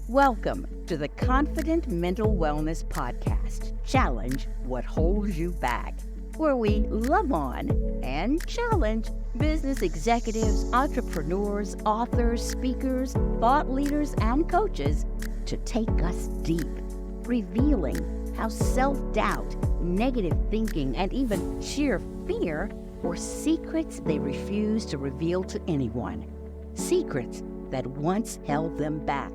Welcome to the Confident Mental Wellness Podcast. Challenge what holds you back, where we love on and challenge business executives, entrepreneurs, authors, speakers, thought leaders, and coaches to take us deep, revealing how self-doubt, negative thinking, and even sheer fear were secrets they refuse to reveal to anyone. Secrets that once held them back.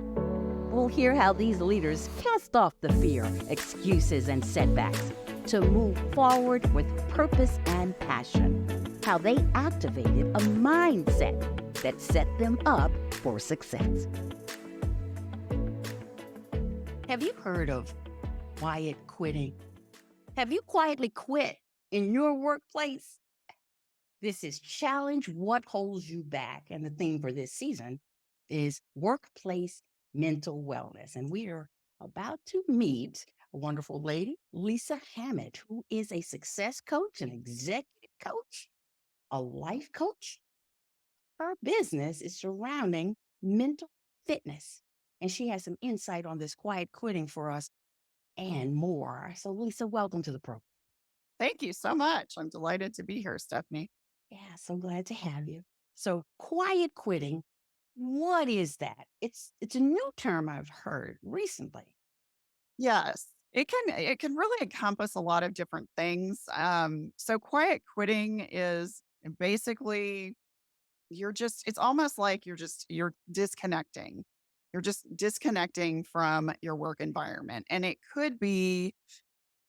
We'll hear how these leaders cast off the fear, excuses, and setbacks to move forward with purpose and passion. How they activated a mindset that set them up for success. Have you heard of quiet quitting? Have you quietly quit in your workplace? This is Challenge What Holds You Back. And the theme for this season is workplace mental wellness. And we are about to meet a wonderful lady, Lisa Hammett, who is a success coach, an executive coach, a life coach. Her business is surrounding mental fitness. And she has some insight on this quiet quitting for us and more. So, Lisa, welcome to the program. Thank you so much. I'm delighted to be here, Stephanie. Yeah, so glad to have you. So, quiet quitting, what is that? It's a new term I've heard recently. Yes, it can really encompass a lot of different things. So quiet quitting is basically it's almost like you're disconnecting. You're just disconnecting from your work environment. And it could be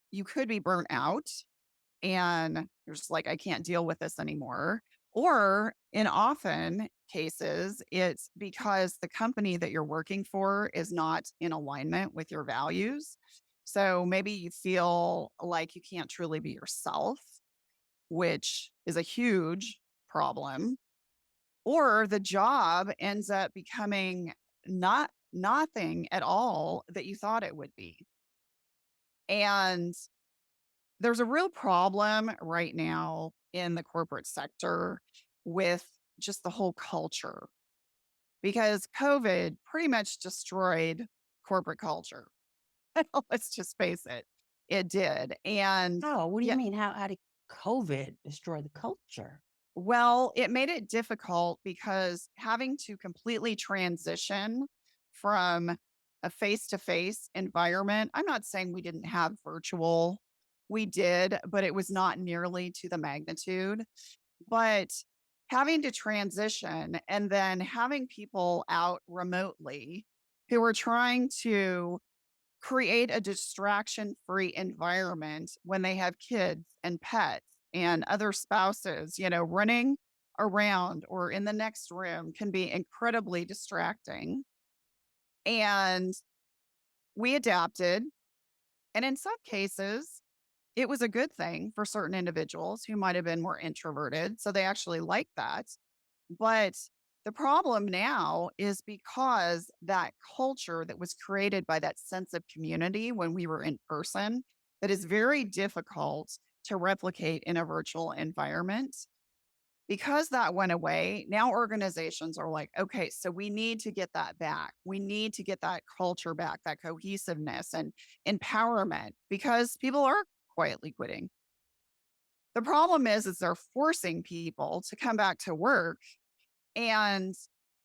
you could be burnt out and you're just like, I can't deal with this anymore. Or in often cases, it's because the company that you're working for is not in alignment with your values. So maybe you feel like you can't truly be yourself, which is a huge problem. Or the job ends up becoming not nothing at all that you thought it would be. And there's a real problem right now in the corporate sector with just the whole culture because COVID pretty much destroyed corporate culture. Let's just face it. It did. And Oh, what do you yeah, mean? How did COVID destroy the culture? well, it made it difficult because having to completely transition from a face to face environment, I'm not saying we didn't have virtual, we did, but it was not nearly to the magnitude. But having to transition and then having people out remotely who are trying to create a distraction free environment when they have kids and pets and other spouses, running around or in the next room can be incredibly distracting. And we adapted. And in some cases, it was a good thing for certain individuals who might have been more introverted. So they actually liked that. But the problem now is because that culture that was created by that sense of community when we were in person, that is very difficult to replicate in a virtual environment. Because that went away, now organizations are like, okay, so we need to get that back. We need to get that culture back, that cohesiveness and empowerment because people are quietly quitting. The problem is they're forcing people to come back to work. And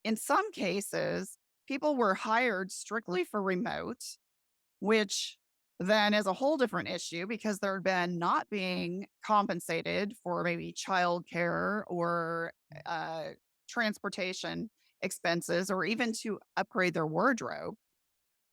in some cases, people were hired strictly for remote, which then is a whole different issue because they're been not being compensated for maybe childcare or uh, transportation expenses or even to upgrade their wardrobe.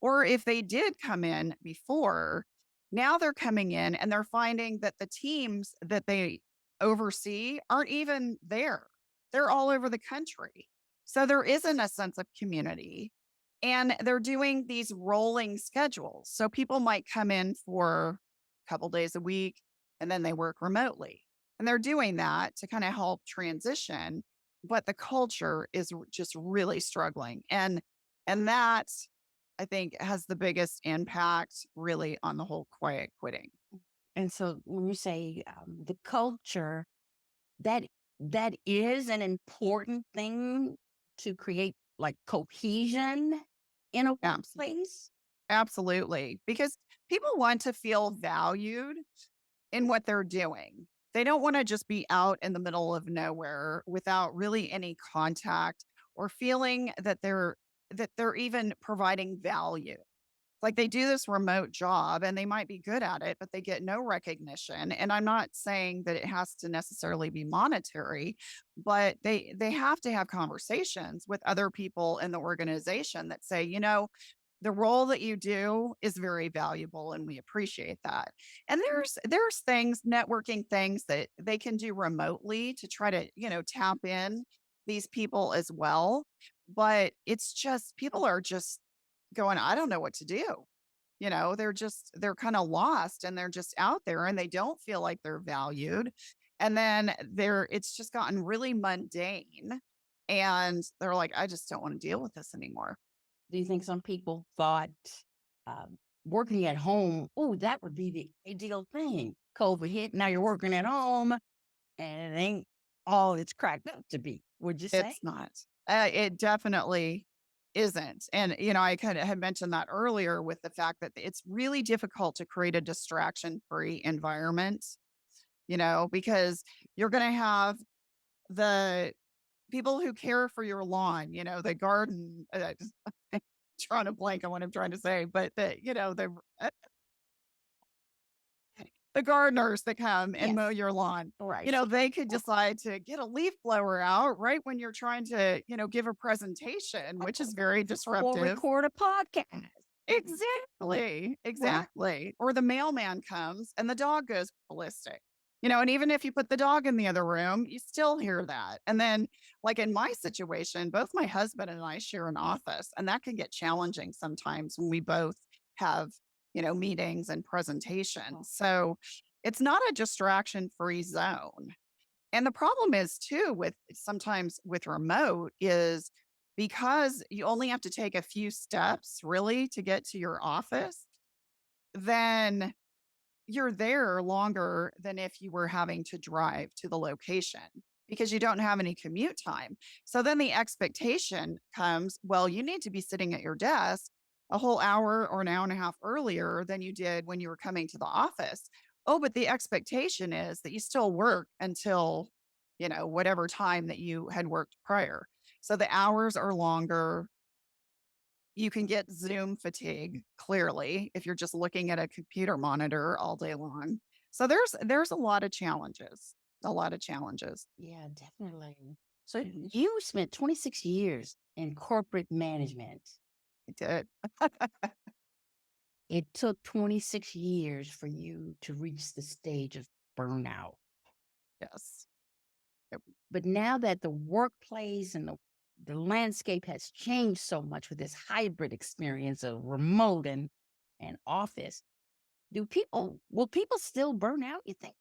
Or if they did come in before, now they're coming in and they're finding that the teams that they oversee aren't even there. They're all over the country. So there isn't a sense of community. And they're doing these rolling schedules. So people might come in for a couple days a week and then they work remotely. And they're doing that to kind of help transition, but the culture is just really struggling. And that I think has the biggest impact really on the whole quiet quitting. And so when you say the culture, that that is an important thing to create like cohesion. in a Absolutely. workplace? Absolutely. Because people want to feel valued in what they're doing. They don't want to just be out in the middle of nowhere without really any contact or feeling that they're even providing value. Like they do this remote job and they might be good at it, but they get no recognition. And I'm not saying that it has to necessarily be monetary, but they have to have conversations with other people in the organization that say, the role that you do is very valuable and we appreciate that. And there's things, networking things that they can do remotely to try to, tap in these people as well. But it's just people are just going, I don't know what to do. They're kind of lost and they're just out there and they don't feel like they're valued. And then it's just gotten really mundane. And they're like, I just don't want to deal with this anymore. Do you think some people thought working at home, oh, that would be the ideal thing? COVID hit, now you're working at home, and it ain't all it's cracked up to be, would you say? It's not. It definitely isn't. And, I kind of had mentioned that earlier with the fact that it's really difficult to create a distraction free environment, because you're going to have the people who care for your lawn, the garden, I'm trying to blank on what I'm trying to say, but the gardeners that come and mow Yes. your lawn, Right. they could decide to get a leaf blower out right when you're trying to, give a presentation, which is very Or disruptive. record a podcast. Exactly. Right. Exactly. Or the mailman comes and the dog goes ballistic. And even if you put the dog in the other room, you still hear that. And then, like in my situation, both my husband and I share an office, and that can get challenging sometimes when we both have, meetings and presentations. So it's not a distraction free zone. And the problem is too with sometimes with remote is because you only have to take a few steps really to get to your office, then you're there longer than if you were having to drive to the location because you don't have any commute time. So then the expectation comes, well, you need to be sitting at your desk a whole hour or an hour and a half earlier than you did when you were coming to the office. Oh, but the expectation is that you still work until, whatever time that you had worked prior. So the hours are longer. You can get Zoom fatigue clearly if you're just looking at a computer monitor all day long. So there's a lot of challenges, a lot of challenges. Yeah, definitely. So you spent 26 years in corporate management. I did. It took 26 years for you to reach the stage of burnout. Yes. Yep. But now that the workplace and the landscape has changed so much with this hybrid experience of remote and office, will people still burn out, you think?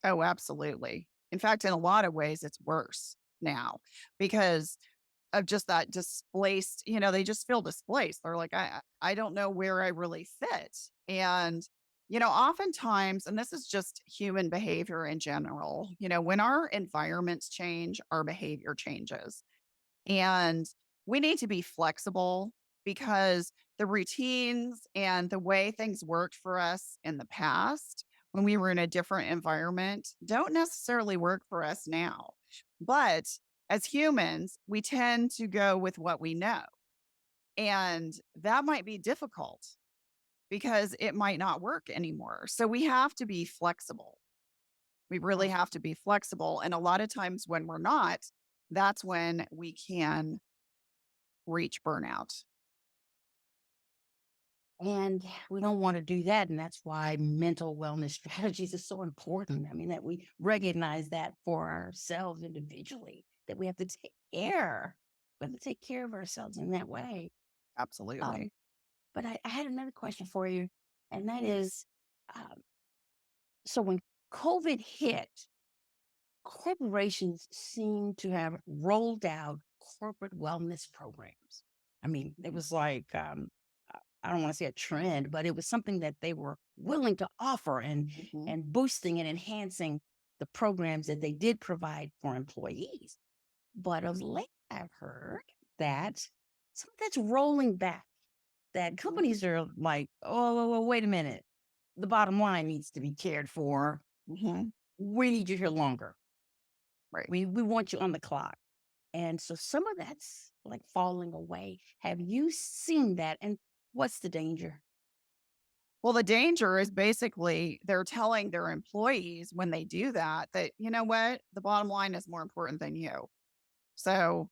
Oh, absolutely. In fact, in a lot of ways, it's worse now because of just that displaced, they just feel displaced. They're like, I don't know where I really fit. And, oftentimes, and this is just human behavior in general, when our environments change, our behavior changes. And we need to be flexible because the routines and the way things worked for us in the past when we were in a different environment don't necessarily work for us now. But as humans, we tend to go with what we know. And that might be difficult because it might not work anymore. So we have to be flexible. We really have to be flexible. And a lot of times when we're not, that's when we can reach burnout. And we don't want to do that. And that's why mental wellness strategies is so important. I mean, that we recognize that for ourselves individually, that we have to take care. We have to take care of ourselves in that way. Um, Absolutely. but I had another question for you, and that is um, so when COVID hit, corporations seem to have rolled out corporate wellness programs. I mean, it was like, I don't want to say a trend, but it was something that they were willing to offer Mhm. and boosting and enhancing the programs that they did provide for employees. But of late, I've heard that some of that's rolling back. That Mhm. companies are like, oh, wait a minute. The bottom line needs to be cared for. Mhm. We need you here longer. Right. We want you on the clock. And so some of that's like falling away. Have you seen that? And what's the danger? Well, the danger is basically they're telling their employees when they do that, that, you know what? The bottom line is more important than you. So,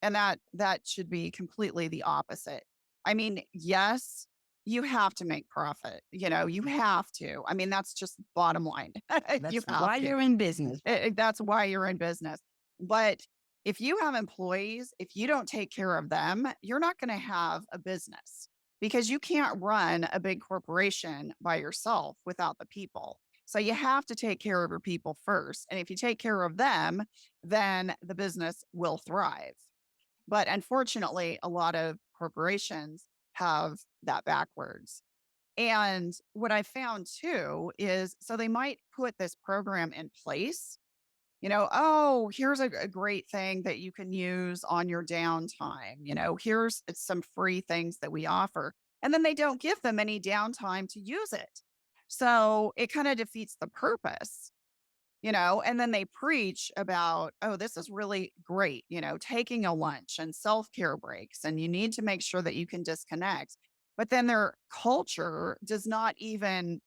and that should be completely the opposite. I mean, yes, you have to make profit. You have to. I mean, that's just bottom line. You That's have why to. you're in business, right? That's why you're in business. But if you have employees, if you don't take care of them, you're not going to have a business because you can't run a big corporation by yourself without the people. So you have to take care of your people first. And if you take care of them, then the business will thrive. But unfortunately, a lot of corporations have that backwards. And what I found too is so they might put this program in place, oh, here's a great thing that you can use on your downtime. Here's some free things that we offer. And then they don't give them any downtime to use it. So it kind of defeats the purpose. And then they preach about, oh, this is really great, taking a lunch and self care breaks. And you need to make sure that you can disconnect. But then their culture does not even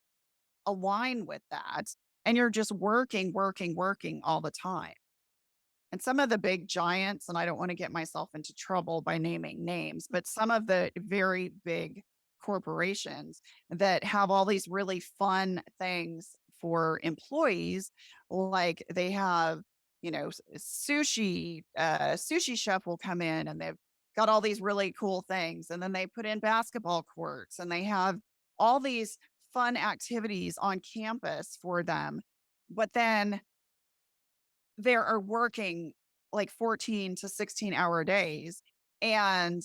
align with that. And you're just working, working, working all the time. And some of the big giants, and I don't want to get myself into trouble by naming names, but some of the very big corporations that have all these really fun things for employees, like they have, sushi chef will come in and they've got all these really cool things. And then they put in basketball courts and they have all these fun activities on campus for them. But then they are working like 14 to 16-hour days and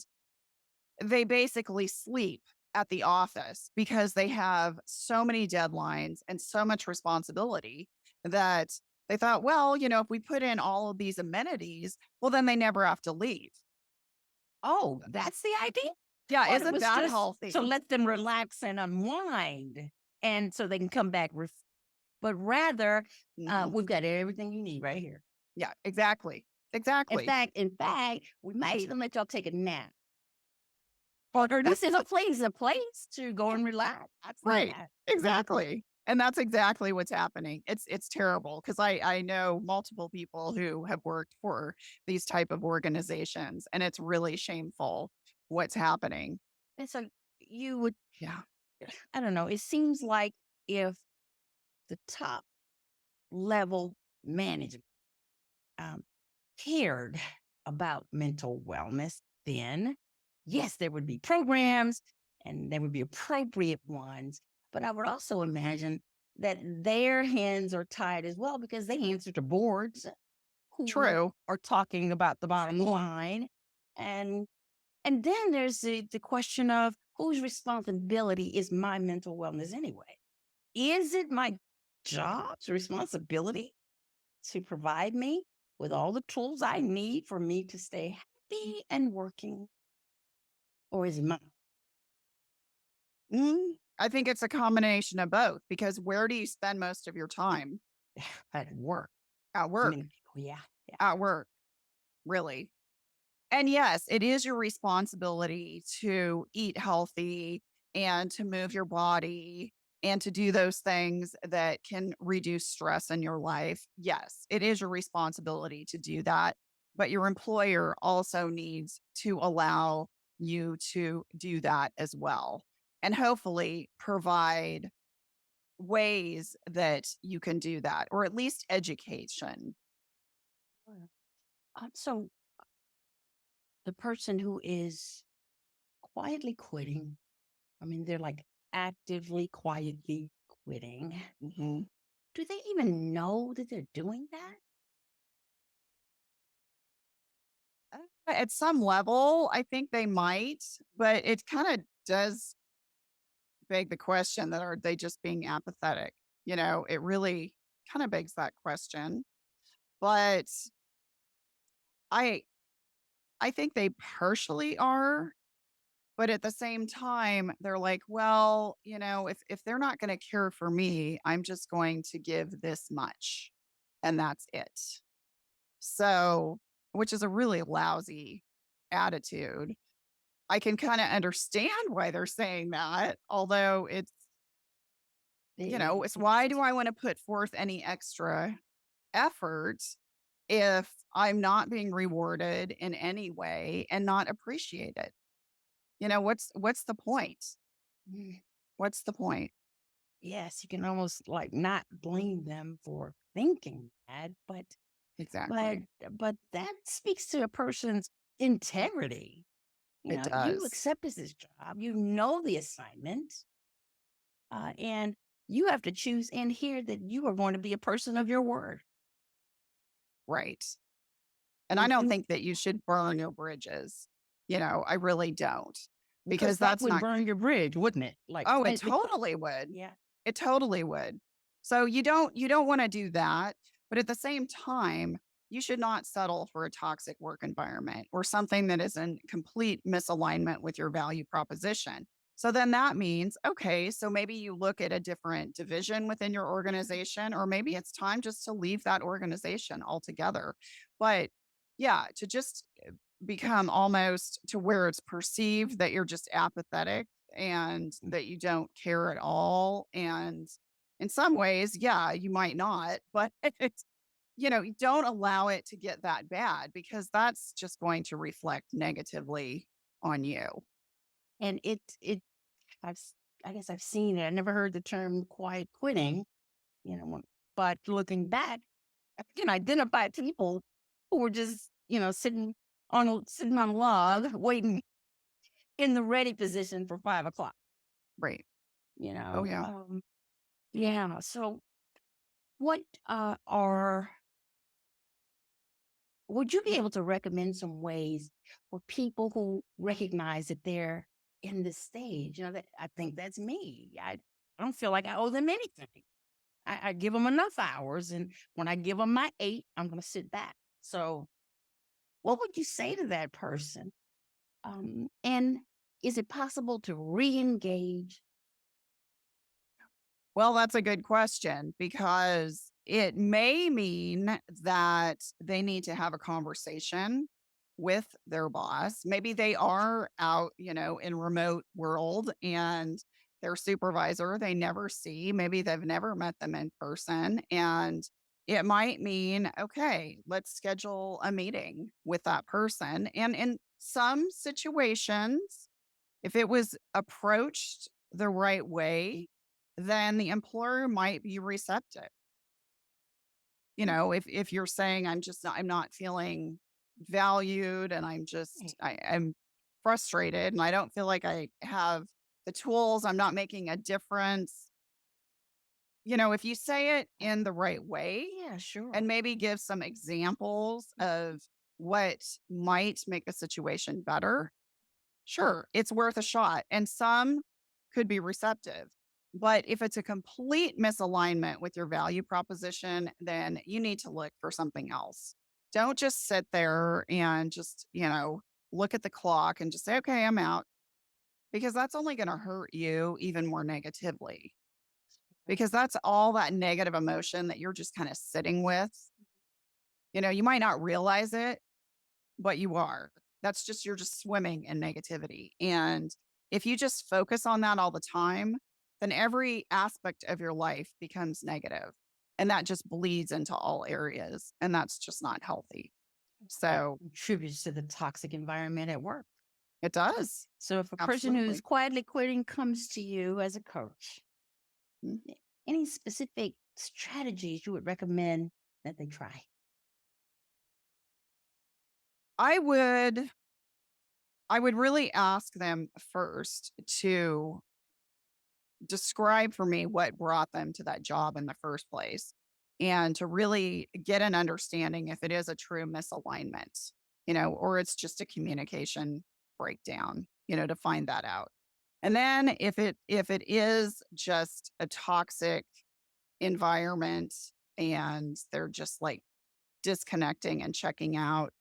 they basically sleep at the office because they have so many deadlines and so much responsibility that they thought, well, if we put in all of these amenities, well, then they never have to leave. Oh, that's the idea? Yeah, Thought it isn't was that just to healthy? let them relax and unwind and so they can come back. But rather, Mhm. we've got everything you need right here. Yeah, exactly. In Exactly. fact, in fact, we might even let y'all take a nap. Or this is a place to go and relax. I've seen Right. that. Exactly. And that's exactly what's happening. It's terrible because I know multiple people who have worked for these type of organizations, and it's really shameful what's happening. And so you would, Yeah. I don't know, it seems like if the top level management um, cared about mental wellness, then yes, there would be programs and there would be appropriate ones. But I would also imagine that their hands are tied as well because they answer to boards who True. are talking about the bottom line. And and then there's the question of whose responsibility is my mental wellness anyway? Is it my job's responsibility to provide me with all the tools I need for me to stay happy and working? Or is it mine? I think it's a combination of both because where do you spend most of your time? At work. At I work. mean, yeah, yeah. At work, really. And yes, it is your responsibility to eat healthy and to move your body and to do those things that can reduce stress in your life. Yes, it is your responsibility to do that. But your employer also needs to allow you to do that as well. And hopefully provide ways that you can do that, or at least education. Sure. So the person who is quietly quitting, I mean, they're like actively, quietly quitting. Mhm. Do they even know that they're doing that? At some level, I think they might, but it kind of does beg the question that are they just being apathetic? It really kind of begs that question. But I I think they partially are, but at the same time, they're like, well, if they're not going to care for me, I'm just going to give this much and that's it. So, which is a really lousy attitude. I can kind of understand why they're saying that, although It- it's why do I want to put forth any extra effort if I'm not being rewarded in any way and not appreciated? What's the point? mm, What's the point? yes, you can almost like not blame them for thinking that, but Exactly. but that speaks to a person's integrity. It You does. accepted this job, you know the assignment, and you have to choose in here that you are going to be a person of your word. Right. And I And, don't and think that you should burn your bridges. I really don't, because because that that's would not, burn your bridge, wouldn't it? Like, oh, it totally would. yeah. It totally would. So you don't want to do that, but at the same time, you should not settle for a toxic work environment or something that is in complete misalignment with your value proposition. So then that means, okay, so maybe you look at a different division within your organization, or maybe it's time just to leave that organization altogether. But yeah, to just become almost to where it's perceived that you're just apathetic and that you don't care at all. And in some ways, yeah, you might not, but you don't allow it to get that bad because that's just going to reflect negatively on you. And it I've s- I guess I've seen it. I never heard the term quiet quitting, but looking back, I can identify people who were just, sitting on a log waiting in the ready position for 5 o'clock, Right. you Oh, know. yeah. Yeah. So what are would you be able to recommend some ways for people who recognize that they're in this stage? That I think that's me. I don't feel like I owe them anything. I give them enough hours, and when I give them my 8, I'm going to sit back. So, what would you say to that person? And is it possible to re-engage? Well, that's a good question because it may mean that they need to have a conversation with their boss. Maybe they are out, in remote world and their supervisor they never see. Maybe they've never met them in person. And it might mean, okay, let's schedule a meeting with that person. And in some situations, if it was approached the right way, then the employer might be receptive. If you're saying I'm not feeling valued and Mm. I'm frustrated and I don't feel like I have the tools, I'm not making a difference. If you say it in the right way Yeah, sure. and maybe give some examples of what might make a situation better, sure, it's worth a shot, and some could be receptive. But if it's a complete misalignment with your value proposition, then you need to look for something else. Don't just sit there and just, look at the clock and just say, okay, I'm out, because that's only going to hurt you even more negatively. Because that's all that negative emotion that you're just kind of sitting with. You might not realize it, but you are. You're just swimming in negativity. And if you just focus on that all the time, then every aspect of your life becomes negative, and that just bleeds into all areas. And that's just not healthy. So Contributes to the toxic environment at work. it does. So, if a person who's Absolutely. quietly quitting comes to you as a coach, Mm. any specific strategies you would recommend that they try? I would I would really ask them first to describe for me what brought them to that job in the first place and to really get an understanding if it is a true misalignment, or it's just a communication breakdown, to find that out. And then if it is just a toxic environment and they're just like disconnecting and checking out,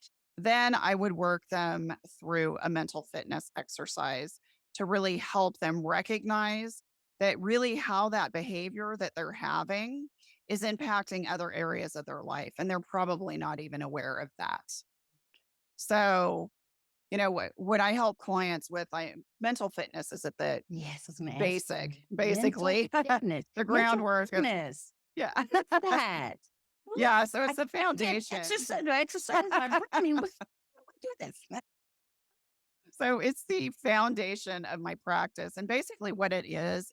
Then I would work them through a mental fitness exercise to really help them recognize that really how that behavior that they're having is impacting other areas of their life. And they're probably not even aware of that. So, what I help clients with, mental fitness is at the Yes, I was going to ask you. Mental basically, fitness. the Mental groundwork of, fitness. yeah. What's that? Well, Yeah. So I it's the can't foundation. exercise my brain. I mean, what do this? So it's the foundation of my practice. And basically what it is,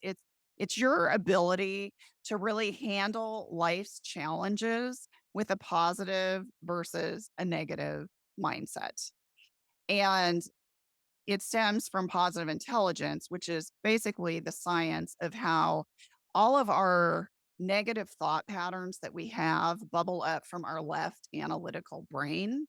it's your ability to really handle life's challenges with a positive versus a negative mindset. And it stems from positive intelligence, which is basically the science of how all of our negative thought patterns that we have bubble up from our left analytical brain,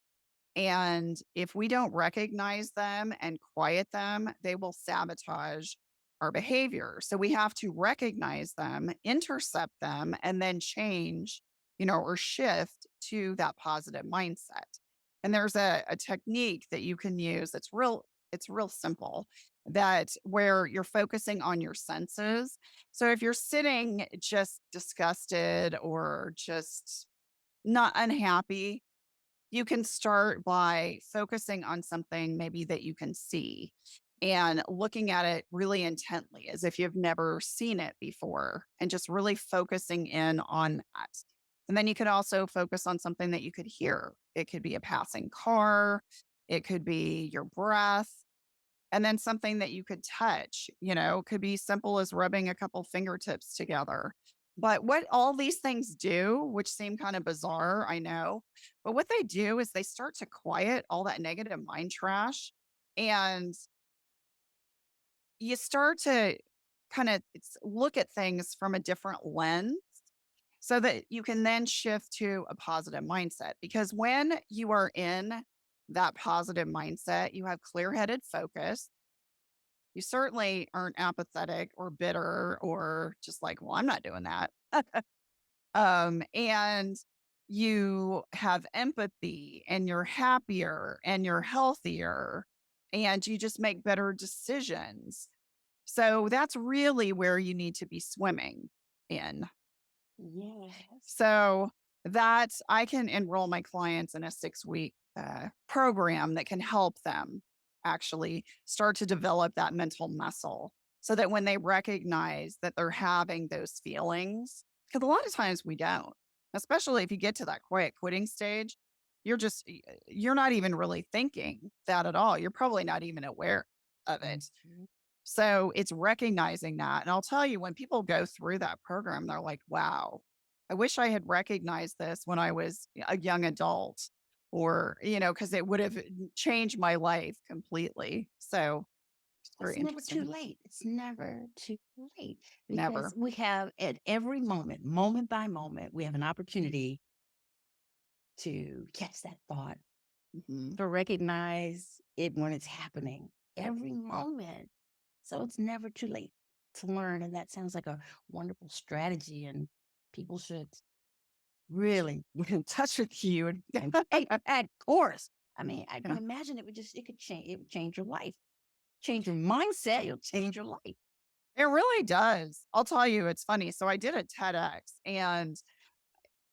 and if we don't recognize them and quiet them, they will sabotage our behavior. So we have to recognize them, intercept them, and then change, or shift to that positive mindset. And there's a technique that you can use it's real simple, that where you're focusing on your senses. So if you're sitting just disgusted or just not unhappy, you can start by focusing on something maybe that you can see and looking at it really intently as if you've never seen it before and just really focusing in on that. And then you could also focus on something that you could hear. It could be a passing car, it could be your breath, and then something that you could touch, could be simple as rubbing a couple fingertips together. But what all these things do, which seem kind of bizarre, I know, but what they do is they start to quiet all that negative mind trash. And you start to kind of look at things from a different lens so that you can then shift to a positive mindset. Because when you are in that positive mindset, you have clear headed focus. You certainly aren't apathetic or bitter or just like, well, I'm not doing that. And you have empathy and you're happier and you're healthier and you just make better decisions. So that's really where you need to be swimming in. Yes. So that's, I can enroll my clients in a 6-week program that can help them actually start to develop that mental muscle so that when they recognize that they're having those feelings, because a lot of times we don't, especially if you get to that quiet quitting stage, you're not even really thinking that at all. You're probably not even aware of it. Mhm. So it's recognizing that. And I'll tell you, when people go through that program, they're like, wow, I wish I had recognized this when I was a young adult, or, because it would have changed my life completely. So it's very It's never too interesting. late. It's never too late because Never. we have at every moment, moment by moment, we have an opportunity to catch that thought, Mhm. to recognize it when it's happening every moment. So it's never too late to learn. And that sounds like a wonderful strategy. And people should really get in touch with you. And hey, of course. I mean, I can Yeah. imagine it would change your life, change your mindset, it'll change your life. It really does. I'll tell you, it's funny. So I did a TEDx and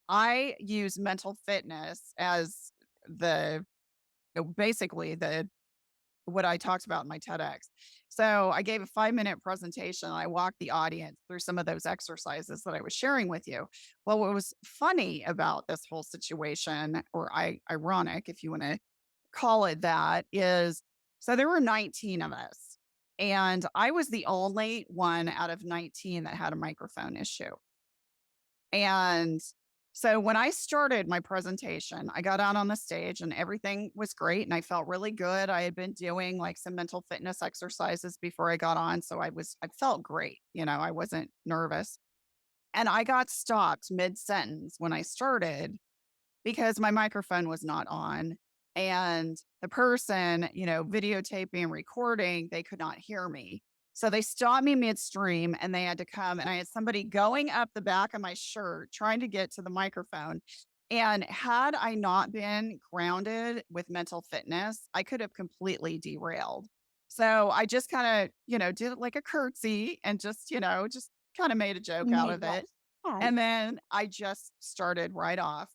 I use mental fitness as the basically the what I talked about in my TEDx. So I gave a 5-minute presentation. I walked the audience through some of those exercises that I was sharing with you. Well, what was funny about this whole situation, or ironic, if you want to call it that, is so there were 19 of us. And I was the only one out of 19 that had a microphone issue. And so when I started my presentation, I got out on the stage and everything was great and I felt really good. I had been doing like some mental fitness exercises before I got on, so I felt great, I wasn't nervous. And I got stopped mid-sentence when I started because my microphone was not on, and the person, videotaping and recording, they could not hear me. So they stopped me midstream and they had to come, and I had somebody going up the back of my shirt trying to get to the microphone. And had I not been grounded with mental fitness, I could have completely derailed. So I just kind of, did it like a curtsy and just, just kind of made a joke out of Right. it. Right. And then I just started right off.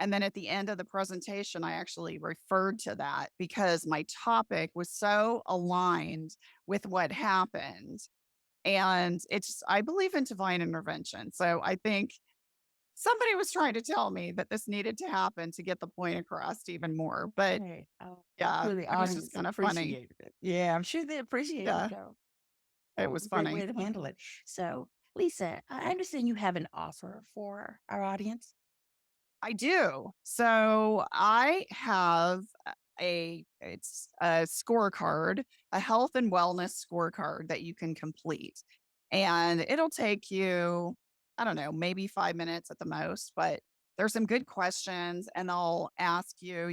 And then at the end of the presentation, I actually referred to that because my topic was so aligned with what happened. And I believe in divine intervention. So I think somebody was trying to tell me that this needed to happen to get the point across even more. But Right. Oh, I'm yeah, sure the it was just audience kind of funny. appreciated it. Yeah, I'm sure they appreciated it Yeah, though. it That was was a great funny. way to handle it. So, Lisa, I understand you have an offer for our audience. I do. So I have it's a scorecard, a health and wellness scorecard that you can complete. And it'll take you, I don't know, maybe 5 minutes at the most, but there's some good questions and they'll ask you,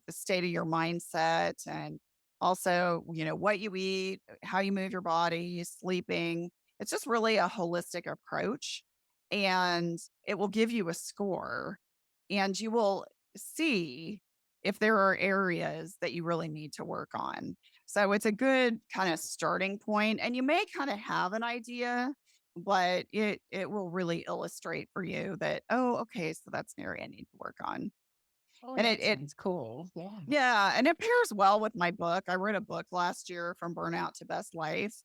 the state of your mindset and also, what you eat, how you move your body, sleeping. It's just really a holistic approach and it will give you a score and you will see if there are areas that you really need to work on. So it's a good kind of starting point, and you may kind of have an idea, but it will really illustrate for you that, oh, okay, so that's an area I need to work on. Oh, And that sounds cool. Yeah. yeah, and it pairs well with my book. I wrote a book last year, From Burnout to Best Life,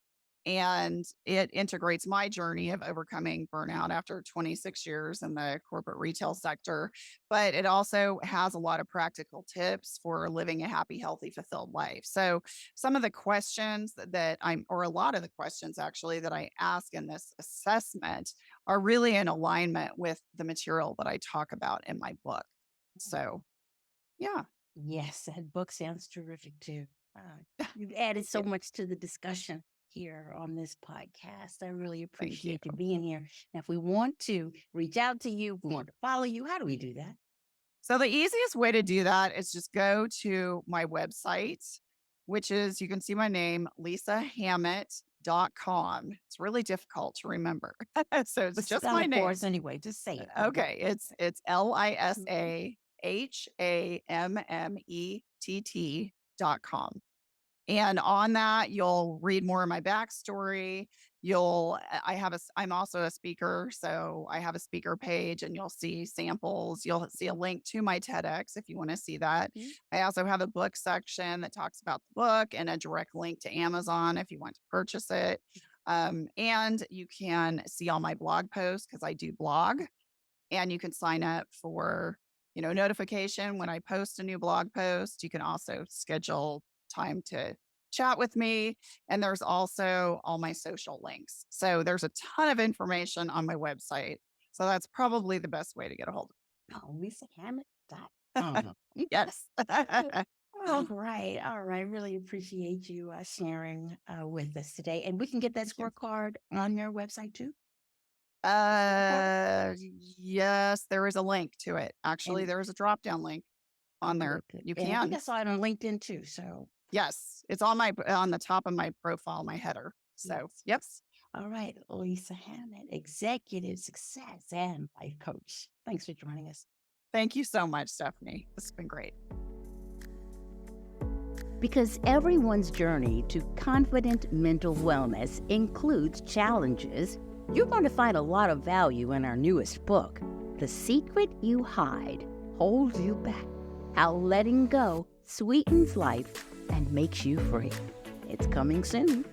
and it integrates my journey of overcoming burnout after 26 years in the corporate retail sector. But it also has a lot of practical tips for living a happy, healthy, fulfilled life. So, some of the questions or a lot of the questions actually that I ask in this assessment are really in alignment with the material that I talk about in my book. So, yeah. Yes, that book sounds terrific too. You've added Thank so you. much to the discussion here on this podcast. I really Thank you. appreciate you being here. Now, if we want to reach out to you, if we want to follow you, how do we do that? So the easiest way to do that is just go to my website, which is you can see my name, lisahammett.com. It's really difficult to remember. So it's But just spell my it for name. us anyway. Just say it. Okay. It's lisahammett.com. And on that, you'll read more of my backstory. I'm also a speaker. So I have a speaker page and you'll see samples. You'll see a link to my TEDx if you want to see that. Mhm. I also have a book section that talks about the book and a direct link to Amazon if you want to purchase it. And you can see all my blog posts because I do blog and you can sign up for, notification when I post a new blog post. You can also schedule time to chat with me. And there's also all my social links. So there's a ton of information on my website. So that's probably the best way to get a hold Oh, Lisa Hammett. of me. Yes. All right. All right. Really appreciate you sharing with us today. And we can get that Thank you. scorecard on your website too. Uh, yes, there is a link to it. Actually, And there is a drop down link on there. good, good. You And I think can. I saw it on LinkedIn too. So, Yes, it's on the top of my profile, my header. So, yes. yep. All right. Lisa Hammett, executive success and life coach. Thanks for joining us. Thank you so much, Stephanie. This has been great. Because everyone's journey to confident mental wellness includes challenges, you're going to find a lot of value in our newest book, The Secret You Hide Holds You Back, How Letting Go Sweetens Life and Makes You Free. It's coming soon.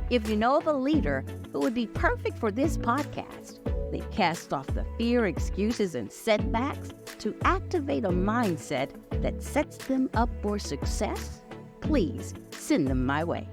If you know of a leader who would be perfect for this podcast, they cast off the fear, excuses, and setbacks to activate a mindset that sets them up for success, please send them my way.